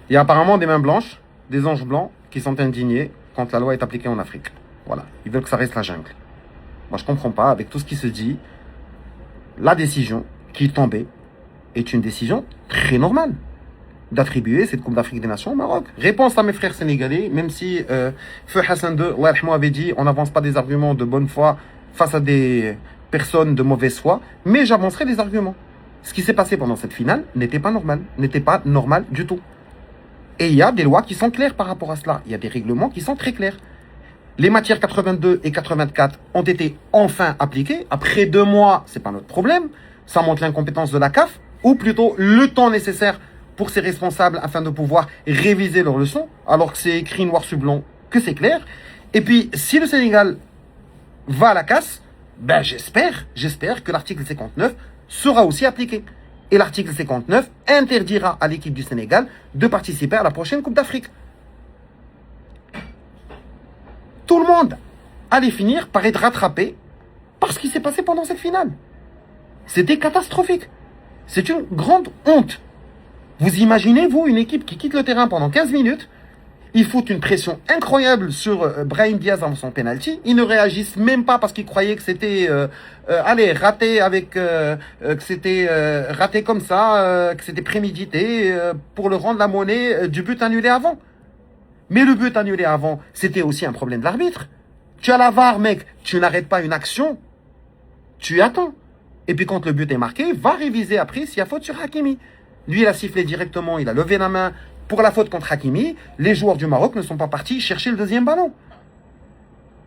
Il y a apparemment des mains blanches, des anges blancs qui sont indignés quand la loi est appliquée en Afrique. Voilà. Ils veulent que ça reste la jungle. Moi, je ne comprends pas, avec tout ce qui se dit, la décision qui est tombée est une décision très normale d'attribuer cette Coupe d'Afrique des Nations au Maroc. Réponse à mes frères sénégalais, même si Feu Hassan II, Allah avait dit, on n'avance pas des arguments de bonne foi face à des personnes de mauvaise foi, mais j'avancerai des arguments. Ce qui s'est passé pendant cette finale n'était pas normal du tout. Et il y a des lois qui sont claires par rapport à cela. Il y a des règlements qui sont très clairs. Les matières 82 et 84 ont été enfin appliquées. Après 2 mois, c'est pas notre problème. Ça montre l'incompétence de la CAF, ou plutôt le temps nécessaire pour ses responsables afin de pouvoir réviser leurs leçons, alors que c'est écrit noir sur blanc, que c'est clair. Et puis, si le Sénégal va à la casse, ben j'espère que l'article 59 sera aussi appliqué. Et l'article 59 interdira à l'équipe du Sénégal de participer à la prochaine Coupe d'Afrique. Tout le monde allait finir par être rattrapé par ce qui s'est passé pendant cette finale. C'était catastrophique. C'est une grande honte. Vous imaginez, vous, une équipe qui quitte le terrain pendant 15 minutes, ils foutent une pression incroyable sur Brahim Diaz avant son penalty. Ils ne réagissent même pas parce qu'ils croyaient que c'était raté que c'était raté comme ça, que c'était prémédité pour le rendre la monnaie du but annulé avant. Mais le but annulé avant, c'était aussi un problème de l'arbitre. Tu as la VAR, mec, tu n'arrêtes pas une action, tu attends. Et puis quand le but est marqué, va réviser après s'il y a faute sur Hakimi. Lui, il a sifflé directement, il a levé la main pour la faute contre Hakimi. Les joueurs du Maroc ne sont pas partis chercher le deuxième ballon.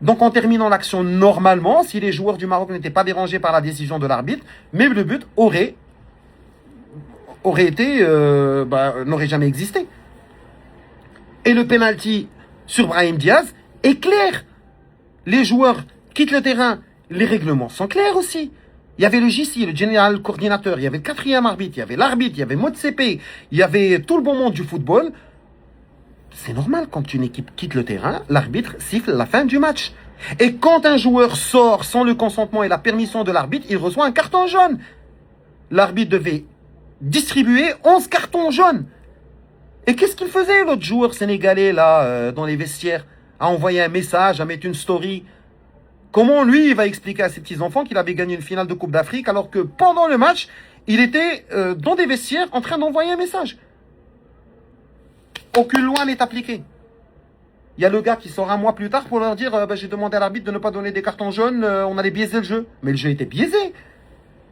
Donc en terminant l'action normalement, si les joueurs du Maroc n'étaient pas dérangés par la décision de l'arbitre, même le but n'aurait jamais existé. Et le penalty sur Brahim Diaz est clair. Les joueurs quittent le terrain. Les règlements sont clairs aussi. Il y avait le JC, le General Coordinateur, il y avait le 4e arbitre, il y avait l'arbitre, il y avait Motsepe, il y avait tout le bon monde du football. C'est normal, quand une équipe quitte le terrain, l'arbitre siffle la fin du match. Et quand un joueur sort sans le consentement et la permission de l'arbitre, il reçoit un carton jaune. L'arbitre devait distribuer 11 cartons jaunes. Et qu'est-ce qu'il faisait, l'autre joueur sénégalais, là, dans les vestiaires, à envoyer un message, à mettre une story? Comment lui, il va expliquer à ses petits-enfants qu'il avait gagné une finale de Coupe d'Afrique alors que pendant le match, il était dans des vestiaires en train d'envoyer un message? Aucune loi n'est appliquée. Il y a le gars qui sort un mois plus tard pour leur dire j'ai demandé à l'arbitre de ne pas donner des cartons jaunes, on allait biaiser le jeu. Mais le jeu était biaisé.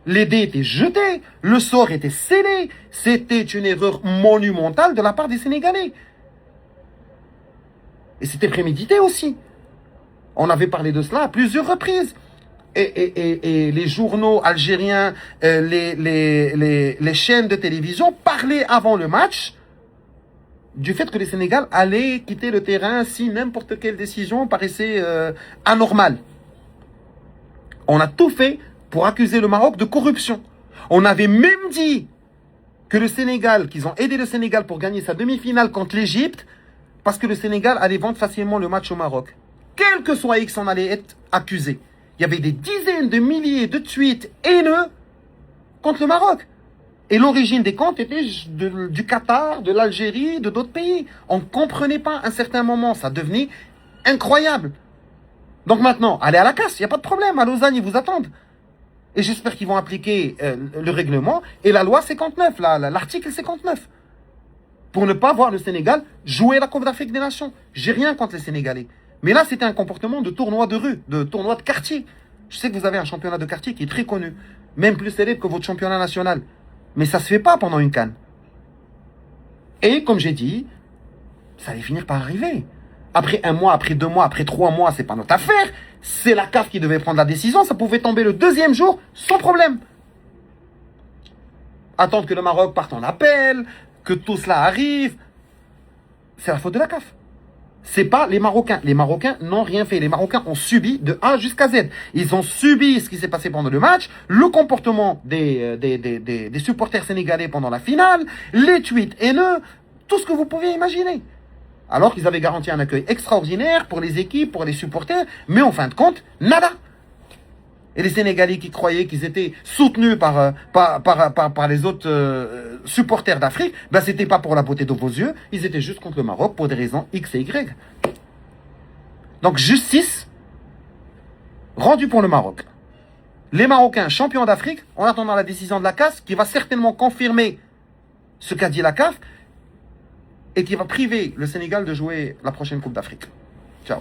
Les dés étaient jetés, le sort était scellé. C'était une erreur monumentale de la part des Sénégalais. Et c'était prémédité aussi. On avait parlé de cela à plusieurs reprises. Et les journaux algériens, les chaînes de télévision parlaient avant le match du fait que le Sénégal allait quitter le terrain si n'importe quelle décision paraissait anormale. On a tout fait pour accuser le Maroc de corruption. On avait même dit que le Sénégal, qu'ils ont aidé le Sénégal pour gagner sa demi-finale contre l'Égypte, parce que le Sénégal allait vendre facilement le match au Maroc. Quel que soit X, on allait être accusé. Il y avait des dizaines de milliers de tweets haineux contre le Maroc. Et l'origine des comptes était du Qatar, de l'Algérie, de d'autres pays. On ne comprenait pas à un certain moment. Ça devenait incroyable. Donc maintenant, allez à la casse, il n'y a pas de problème. À Lausanne, ils vous attendent. Et j'espère qu'ils vont appliquer le règlement et la loi 59, l'article 59. Pour ne pas voir le Sénégal jouer la Coupe d'Afrique des Nations. J'ai rien contre les Sénégalais. Mais là, c'était un comportement de tournoi de rue, de tournoi de quartier. Je sais que vous avez un championnat de quartier qui est très connu, même plus célèbre que votre championnat national. Mais ça ne se fait pas pendant une CAN. Et comme j'ai dit, ça allait finir par arriver. Après 1 mois, après 2 mois, après 3 mois, c'est pas notre affaire. C'est la CAF qui devait prendre la décision. Ça pouvait tomber le 2e jour sans problème. Attendre que le Maroc parte en appel, que tout cela arrive. C'est la faute de la CAF. C'est pas les Marocains. Les Marocains n'ont rien fait. Les Marocains ont subi de A jusqu'à Z. Ils ont subi ce qui s'est passé pendant le match, le comportement des supporters sénégalais pendant la finale, les tweets haineux, tout ce que vous pouvez imaginer. Alors qu'ils avaient garanti un accueil extraordinaire pour les équipes, pour les supporters, mais en fin de compte, nada. Et les Sénégalais qui croyaient qu'ils étaient soutenus par les autres supporters d'Afrique, ben c'était pas pour la beauté de vos yeux, ils étaient juste contre le Maroc pour des raisons X et Y. Donc justice rendue pour le Maroc. Les Marocains champions d'Afrique, en attendant la décision de la CAF, qui va certainement confirmer ce qu'a dit la CAF, et qui va priver le Sénégal de jouer la prochaine Coupe d'Afrique. Ciao.